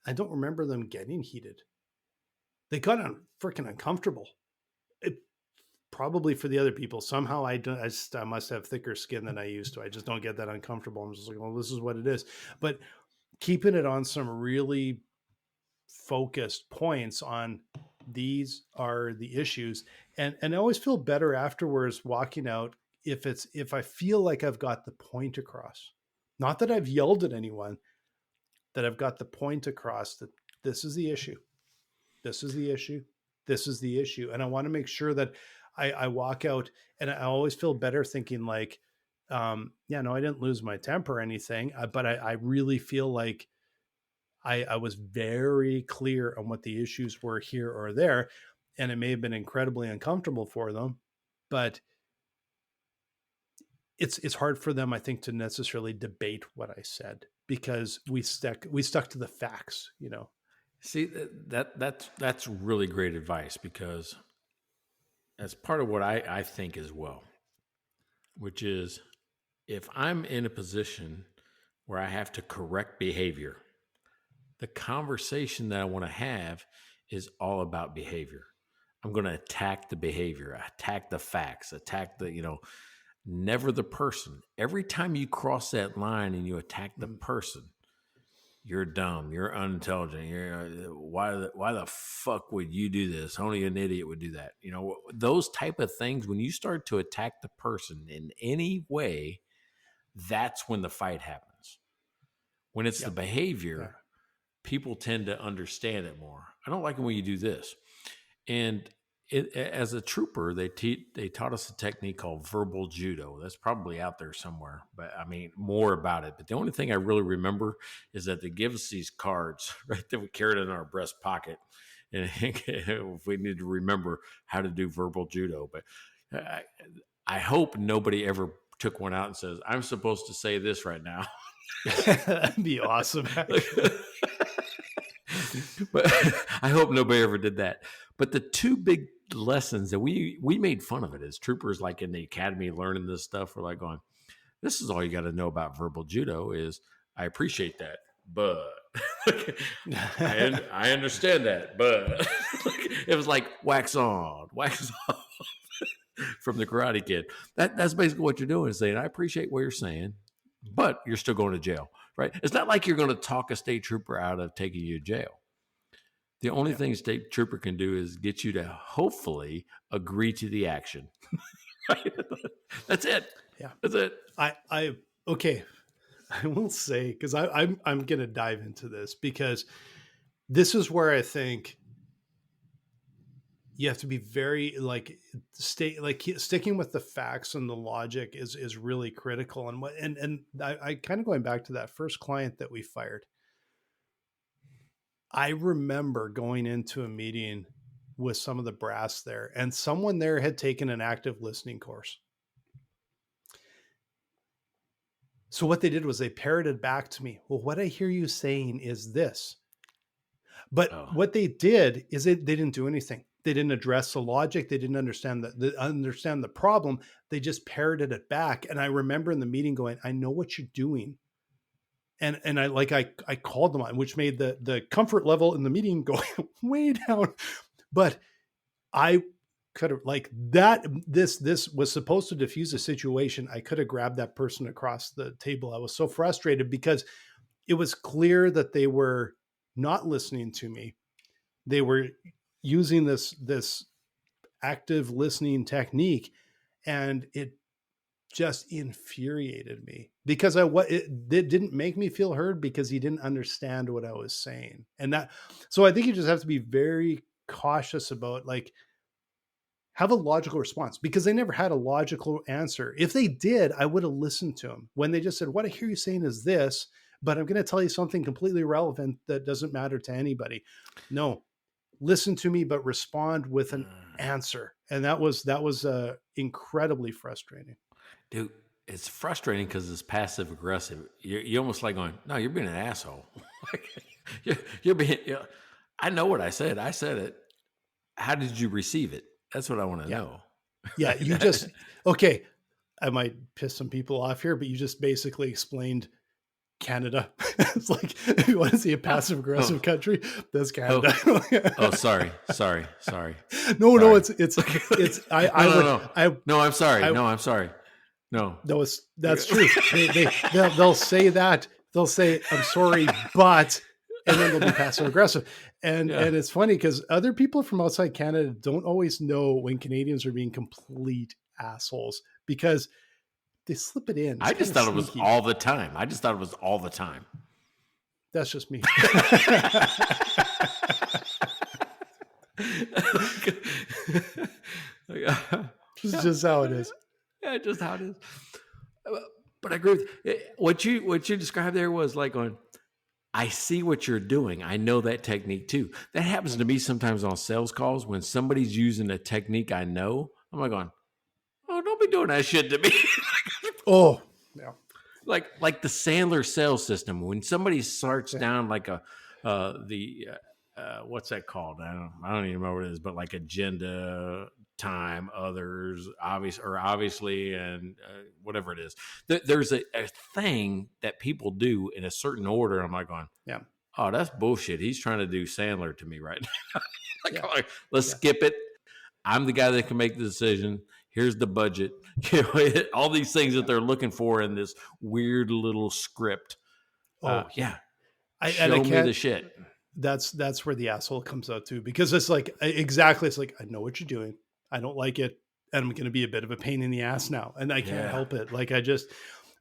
I don't remember them getting heated. They got freaking uncomfortable. Probably for the other people. Somehow I must have thicker skin than I used to. I just don't get that uncomfortable. I'm just like, well, this is what it is. But keeping it on some really focused points on these are the issues. And I always feel better afterwards walking out if I feel like I've got the point across. Not that I've yelled at anyone, that I've got the point across that this is the issue. This is the issue. This is the issue. And I want to make sure that I walk out and I always feel better thinking like, I didn't lose my temper or anything, but I really feel like I was very clear on what the issues were here or there. And it may have been incredibly uncomfortable for them, but it's hard for them, I think, to necessarily debate what I said because we stuck to the facts, See, that's really great advice because that's part of what I think as well, which is if I'm in a position where I have to correct behavior, the conversation that I want to have is all about behavior. I'm going to attack the behavior, attack the facts, attack the, never the person. Every time you cross that line and you attack the person, you're dumb, you're unintelligent. Why the fuck would you do this? Only an idiot would do that. Those type of things, when you start to attack the person in any way, that's when the fight happens. When it's the behavior, people tend to understand it more. I don't like it when you do this. And as a trooper, they taught us a technique called verbal judo. That's probably out there somewhere, but I mean more about it. But the only thing I really remember is that they give us these cards, right, that we carried in our breast pocket, and if we need to remember how to do verbal judo. But I hope nobody ever took one out and says, "I'm supposed to say this right now." That'd be awesome. But I hope nobody ever did that. But the two big lessons that we made fun of it as troopers, like in the academy, learning this stuff, we're like going, this is all you got to know about verbal judo is I appreciate that, but I understand that, but it was like wax on, wax off from the Karate Kid. That's basically what you're doing is saying, I appreciate what you're saying, but you're still going to jail, right? It's not like you're going to talk a state trooper out of taking you to jail. The only thing state trooper can do is get you to hopefully agree to the action. Right? That's it. Yeah, that's it. Okay. I will say, because I'm going to dive into this because this is where I think you have to be very sticking with the facts and the logic is really critical. And I kind of going back to that first client that we fired. I remember going into a meeting with some of the brass there, and someone there had taken an active listening course. So what they did was they parroted back to me, well, what I hear you saying is this. But what they did is they didn't do anything. They didn't address the logic. They didn't understand the problem. They just parroted it back. And I remember in the meeting going, I know what you're doing. And I called them on, which made the comfort level in the meeting go way down. But I could have like that. This was supposed to diffuse a situation. I could have grabbed that person across the table. I was so frustrated because it was clear that they were not listening to me. They were using this active listening technique, and it just infuriated me because it didn't make me feel heard because he didn't understand what I was saying. So I think you just have to be very cautious about like, have a logical response, because they never had a logical answer. If they did, I would have listened to them. When they just said, what I hear you saying is this, but I'm going to tell you something completely irrelevant that doesn't matter to anybody. No, listen to me, but respond with an answer. And that was incredidly frustrating. Dude, it's frustrating because it's passive aggressive. You're almost like going, no, you're being an asshole. you're being, I know what I said. I said it. How did you receive it? That's what I want to know. Yeah. You just, okay. I might piss some people off here, but you just basically explained Canada. It's like, if you want to see a passive aggressive country, that's Canada. Sorry. No, it's I'm sorry. No, that's true. They'll say that. They'll say, I'm sorry, but, and then they'll be passive aggressive. And it's funny because other people from outside Canada don't always know when Canadians are being complete assholes because they slip it in. I just thought it was all the time. That's just me. This is just how it is. Yeah, just how it is. But I agree with what you described there was like going, I see what you're doing. I know that technique too. That happens to me sometimes on sales calls when somebody's using a technique I know. I'm like going, oh, don't be doing that shit to me. Oh, yeah. Like the Sandler sales system. When somebody starts down like what's that called? I don't even remember what it is, but like agenda, time, others, obviously, and whatever it is. There's a thing that people do in a certain order. I'm like going, yeah. Oh, that's bullshit. He's trying to do Sandler to me right now. Let's skip it. I'm the guy that can make the decision. Here's the budget. All these things that they're looking for in this weird little script. Show me the shit. That's where the asshole comes out too, because it's like, exactly. It's like, I know what you're doing. I don't like it. And I'm going to be a bit of a pain in the ass now. And I can't help it. Like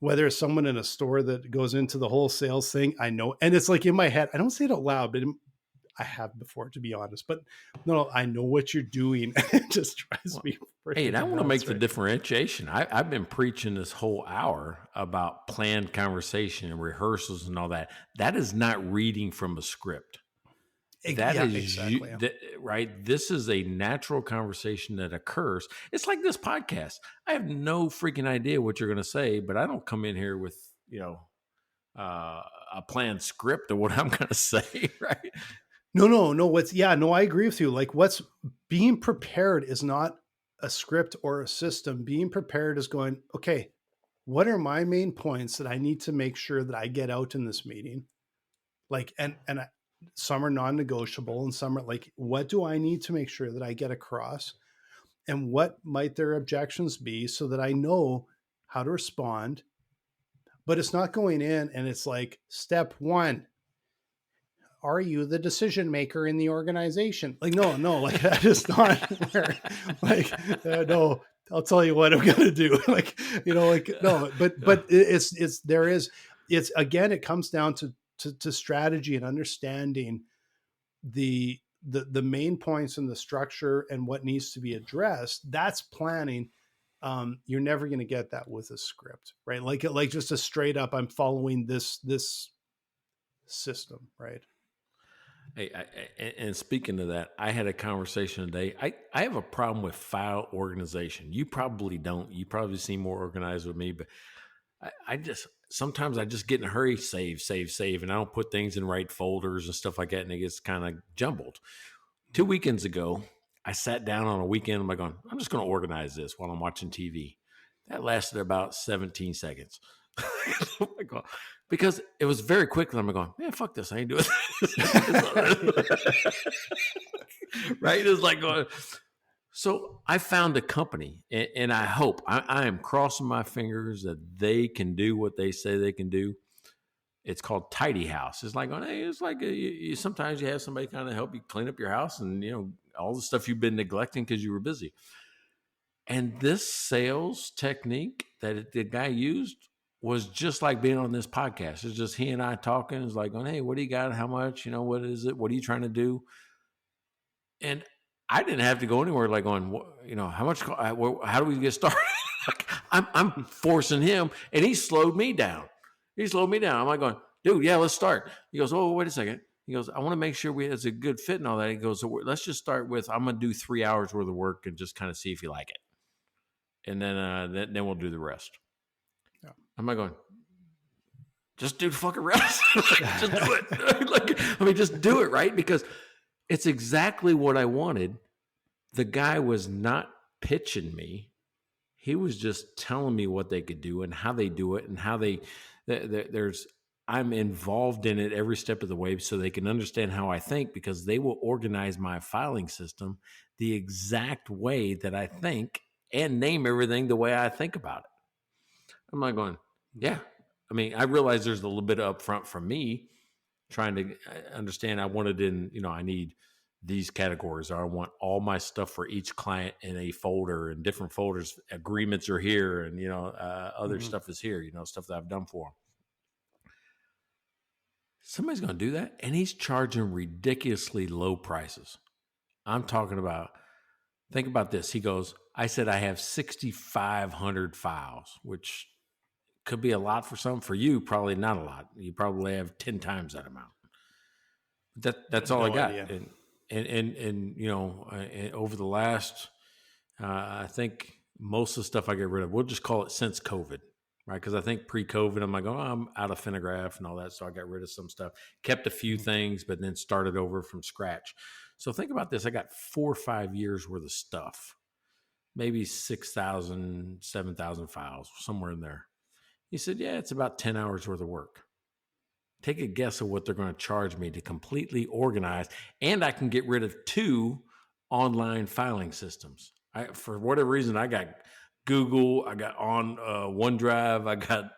whether it's someone in a store that goes into the whole sales thing, I know. And it's like in my head, I don't say it out loud, but I have before, to be honest, but no, I know what you're doing. It just drives me. Hey, and I want to make the differentiation. I've been preaching this whole hour about planned conversation and rehearsals and all that. That is not reading from a script. That is exactly. Right. This is a natural conversation that occurs. It's like this podcast. I have no freaking idea what you're going to say, but I don't come in here with, a planned script of what I'm going to say. Right. No, I agree with you. Like what's being prepared is not a script or a system. Being prepared is going, okay, what are my main points that I need to make sure that I get out in this meeting? Like, and some are non-negotiable and some are like, what do I need to make sure that I get across? And what might their objections be so that I know how to respond? But it's not going in and it's like, step one, are you the decision maker in the organization? Like, no, like that is not where, no, I'll tell you what I'm going to do. No, but it's again, it comes down to strategy and understanding the main points in the structure and what needs to be addressed. That's planning. You're never going to get that with a script, right? Like just a straight up, I'm following this system, right? Hey, and speaking of that, I had a conversation today. I have a problem with file organization. You probably don't. You probably seem more organized with me, but sometimes I just get in a hurry, save, and I don't put things in right folders and stuff like that, and it gets kind of jumbled. 2 weekends ago, I sat down on a weekend. I'm like, going, I'm just going to organize this while I'm watching TV. That lasted about 17 seconds. Oh my God. Because it was very quick. And I'm going, man, fuck this. I ain't doing this. Right? It's like going. So I found a company, and I hope I am crossing my fingers that they can do what they say they can do. It's called Tidy House. It's like, hey, it's like sometimes you have somebody kind of help you clean up your house and, all the stuff you've been neglecting because you were busy. And this sales technique that the guy used was just like being on this podcast. It's just he and I talking. It's like, hey, what do you got? How much? What is it? What are you trying to do? And I didn't have to go anywhere like going, how much, how do we get started? Like, I'm forcing him, and he slowed me down. I'm like going, dude, yeah, let's start. He goes, oh, wait a second. He goes, I want to make sure it's a good fit and all that. He goes, so let's just start with, I'm going to do 3 hours worth of work and just kind of see if you like it. And then we'll do the rest. Yeah. I'm like going, just do the fucking rest. Just do it. Just do it, right? Because it's exactly what I wanted. The guy was not pitching me. He was just telling me what they could do and how they do it and how I'm involved in it every step of the way so they can understand how I think, because they will organize my filing system the exact way that I think and name everything the way I think about it. I'm like going, yeah. I realize there's a little bit up front from me trying to understand. I wanted I need these categories, or I want all my stuff for each client in a folder and different folders. Agreements are here, and other stuff is here. Stuff that I've done for them. Somebody's going to do that, and he's charging ridiculously low prices. I'm talking about. Think about this. He goes, I said I have 6,500 files, which could be a lot for some. For you, probably not a lot. You probably have 10 times that amount. That's all I got. Idea. And over the last, I think most of the stuff I get rid of, we'll just call it since COVID, right? Because I think pre-COVID, I'm like, I'm out of Finograph and all that, so I got rid of some stuff, kept a few things, but then started over from scratch. So think about this. I got 4 or 5 years worth of stuff, maybe 6,000, 7,000 files, somewhere in there. He said, yeah, it's about 10 hours worth of work. Take a guess of what they're going to charge me to completely organize, and I can get rid of 2 online filing systems. For whatever reason, I got Google, I got on OneDrive, I got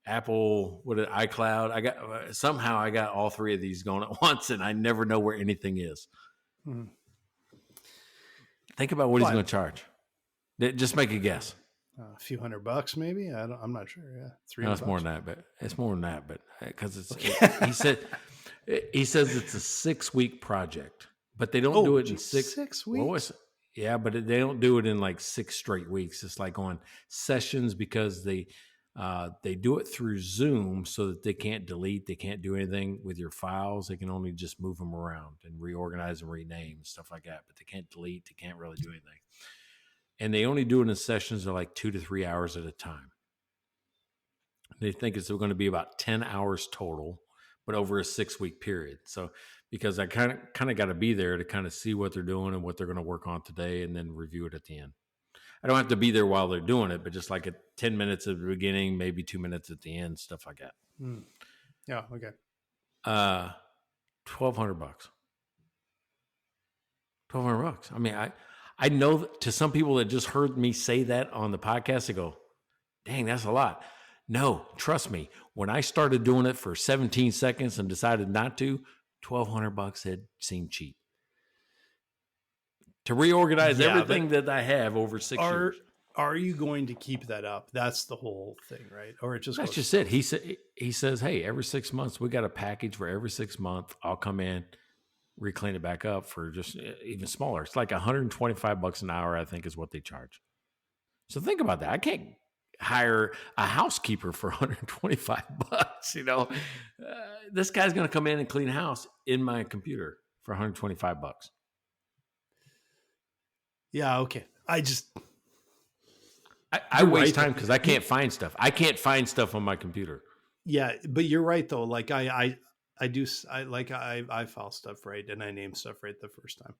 Apple, iCloud. I got somehow I got all 3 of these going at once, and I never know where anything is. Hmm. Think about what he's going to charge. Just make a guess. A few $100 maybe. I'm not sure. Yeah, $300. No, it's more than that, but it's more than that. But because he says it's a 6-week project, but they don't do it in 6 weeks. Yeah, but they don't do it in like 6 straight weeks. It's like on sessions, because they do it through Zoom so that they can't delete, they can't do anything with your files. They can only just move them around and reorganize and rename and stuff like that. But they can't delete. They can't really do anything. And they only do it in sessions of like 2 to 3 hours at a time. They think it's going to be about 10 hours total, but over a 6-week period. So because I kind of got to be there to kind of see what they're doing and what they're going to work on today, and then review it at the end. I don't have to be there while they're doing it, but just like at 10 minutes at the beginning, maybe 2 minutes at the end, stuff like that. Yeah. Okay. $1,200. $1,200. I know to some people that just heard me say that on the podcast, they go, dang, that's a lot. No, trust me. When I started doing it for 17 seconds and decided not to, $1,200 had seemed cheap. To reorganize everything that I have over 6 years. Are you going to keep that up? That's the whole thing, right? Or that's just it. He says, hey, every 6 months, we got a package for every 6 months. I'll come in, reclean it back up for just even smaller. It's like $125 an hour, I think, is what they charge. So think about that. I can't hire a housekeeper for $125. This guy's going to come in and clean a house in my computer for $125. Yeah. Okay. I waste time because I can't find stuff. I can't find stuff on my computer. Yeah, but you're right though. Like I file stuff right and I name stuff right the first time.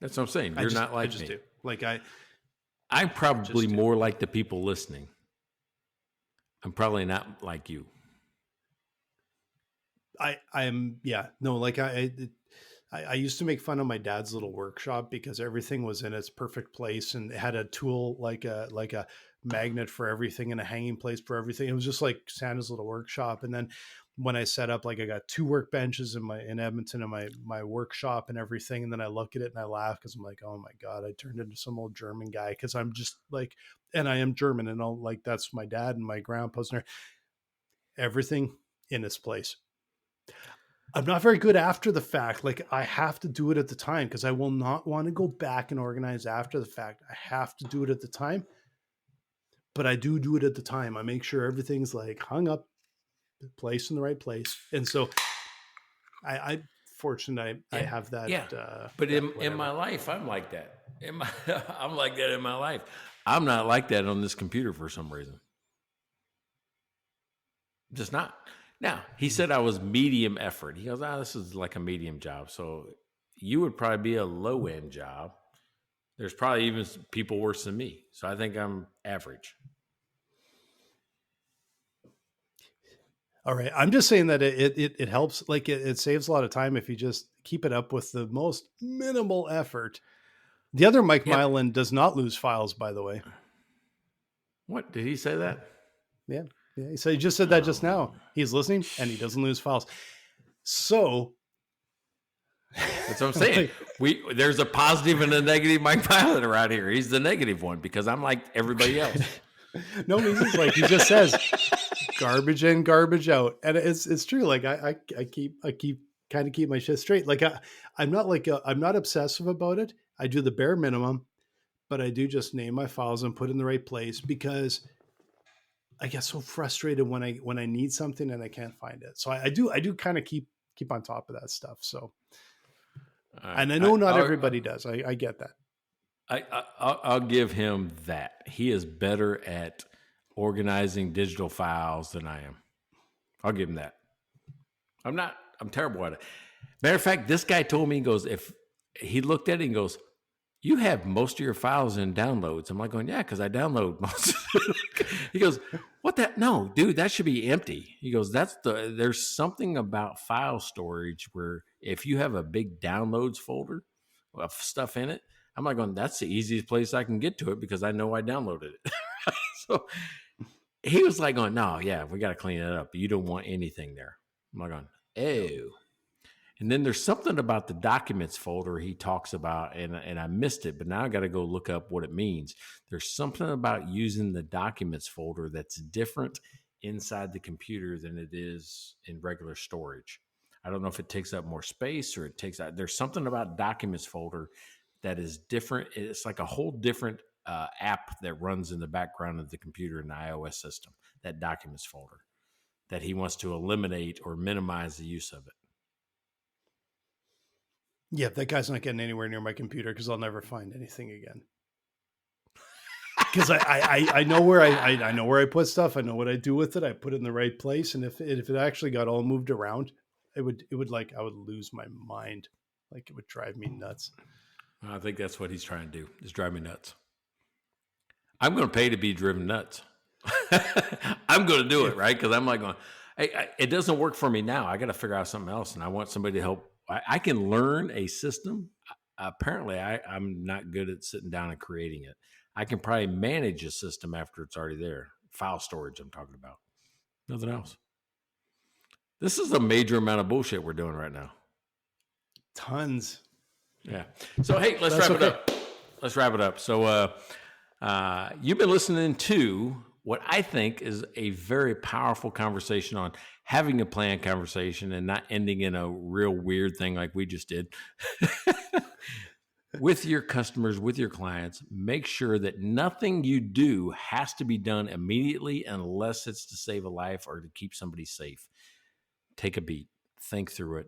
That's what I'm saying. I You're just, not like me. do. Like I'm probably do. more like the people listening. I'm probably not like you. I'm yeah, no, like I used to make fun of my dad's little workshop because everything was in its perfect place and it had a tool like a magnet for everything and a hanging place for everything. It was just like Santa's little workshop. And then when I set up, like I got 2 workbenches in Edmonton in my workshop and everything, and then I look at it and I laugh because I'm like, oh my god, I turned into some old German guy because I'm just like, and I am German and all, like that's my dad and my grandpa's and everything in its place. I'm not very good after the fact. Like I have to do it at the time because I will not want to go back and organize after the fact. I have to do it at the time, but I do it at the time. I make sure everything's like hung up, placed in the right place. And so I'm fortunate I have that. Yeah. But in my life, I'm like that. I'm like that in my life. I'm not like that on this computer for some reason. Just not. Now, he said I was medium effort. He goes, this is like a medium job. So you would probably be a low end job. There's probably even people worse than me. So I think I'm average. All right. I'm just saying that it helps. Like it saves a lot of time if you just keep it up with the most minimal effort. The other Mike Mylan does not lose files, by the way. What? Did he say that? Yeah. Yeah. So he just said that just now. He's listening and he doesn't lose files. So that's what I'm saying. There's a positive and a negative Mike Mylan around here. He's the negative one because I'm like everybody else. No, he's like, he just says garbage in, garbage out. And it's true. Like I keep kind of keep my shit straight. Like I'm not obsessive about it. I do the bare minimum, but I do just name my files and put in the right place because I get so frustrated when I need something and I can't find it. So I do kind of keep on top of that stuff. So, and I know not everybody does. I get that. I'll give him that. He is better at organizing digital files than I am. I'll give him that. I'm terrible at it. Matter of fact, this guy told me, he goes, if he looked at it and goes, you have most of your files in downloads. I'm like going, yeah, because I download most of it. He goes, what that? No, dude, that should be empty. He goes, there's something about file storage where if you have a big downloads folder of stuff in it, I'm like going, that's the easiest place I can get to it because I know I downloaded it. So he was like going, no, yeah, we got to clean it up. You don't want anything there. I'm like going, oh. And then there's something about the documents folder he talks about, and I missed it, but now I got to go look up what it means. There's something about using the documents folder that's different inside the computer than it is in regular storage. I don't know if it takes up more space or there's something about documents folder that is different. It's like a whole different app that runs in the background of the computer in the iOS system, that documents folder, that he wants to eliminate or minimize the use of it. Yeah, that guy's not getting anywhere near my computer because I'll never find anything again. Because I know where I know where I put stuff. I know what I do with it. I put it in the right place, and if it actually got all moved around, it would like I would lose my mind. Like it would drive me nuts. I think that's what he's trying to do, is drive me nuts. I'm going to pay to be driven nuts. I'm going to do it, right? Because I'm like going, it doesn't work for me now. I got to figure out something else, and I want somebody to help. I can learn a system. Apparently, I'm not good at sitting down and creating it. I can probably manage a system after it's already there. File storage, I'm talking about. Nothing else. This is a major amount of bullshit we're doing right now. Tons. Yeah. So, hey, let's wrap it up. Let's wrap it up. So, you've been listening to what I think is a very powerful conversation on having a planned conversation and not ending in a real weird thing like we just did. With your customers, with your clients, make sure that nothing you do has to be done immediately unless it's to save a life or to keep somebody safe. Take a beat, think through it,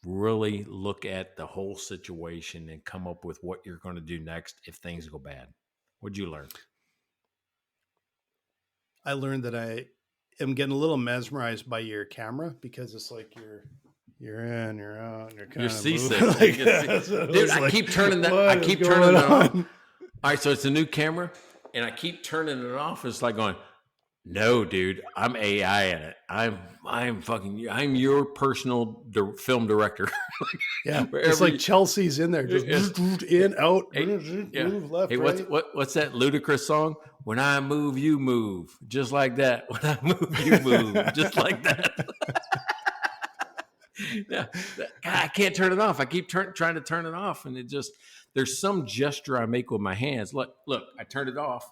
really look at the whole situation and come up with what you're going to do next if things go bad. What'd you learn? I learned that I am getting a little mesmerized by your camera because it's like You're in, you're out, and you're kind You're of seasick. like, Dude, I keep turning that. I keep turning it on. All right, so it's a new camera, and I keep turning it off. It's like going, no, dude, I'm AI in it. I'm your personal film director. Yeah, it's like Chelsea's in there, just in, out, move left, hey, right. What's that ludicrous song? When I move, you move, just like that. When I move, you move, just like that. Yeah, God, I can't turn it off. I keep trying to turn it off, and there's some gesture I make with my hands. Look, I turned it off.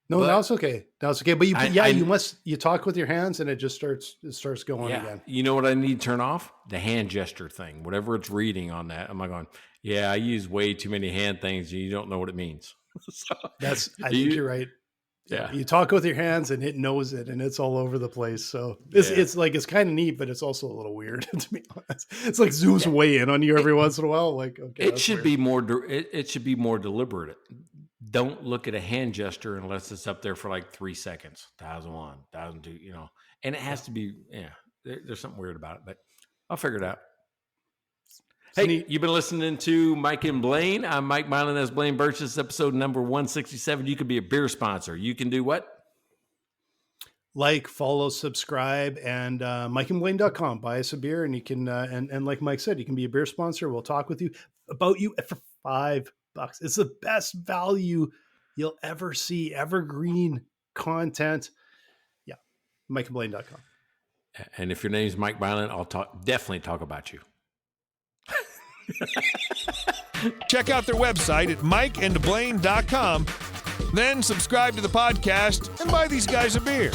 No, that's okay. That's okay. But you talk with your hands, and it starts going again. You know what I need to turn off? The hand gesture thing. Whatever it's reading on that. I'm like going, yeah, I use way too many hand things, and you don't know what it means. So, I think you're right. Yeah. You talk with your hands, and it knows it, and it's all over the place. So it's like, it's kind of neat, but it's also a little weird, to be honest. It's like zooms way in on you every once in a while. Like, okay, it should be more. It should be more deliberate. Don't look at a hand gesture unless it's up there for like 3 seconds. 1001, 1002, and it has to be, there's something weird about it, but I'll figure it out. Hey, you've been listening to Mike and Blaine. I'm Mike Mylan, as Blaine Birch. This is episode number 167. You can be a beer sponsor. You can do what? Like, follow, subscribe, and mikeandblaine.com. Buy us a beer, and you can, and like Mike said, you can be a beer sponsor. We'll talk with you about you for $5. It's the best value you'll ever see. Evergreen content. Yeah. mikeandblaine.com. And if your name's Mike Mylan, I'll definitely talk about you. Check out their website at mikeandblaine.com. Then subscribe to the podcast and buy these guys a beer.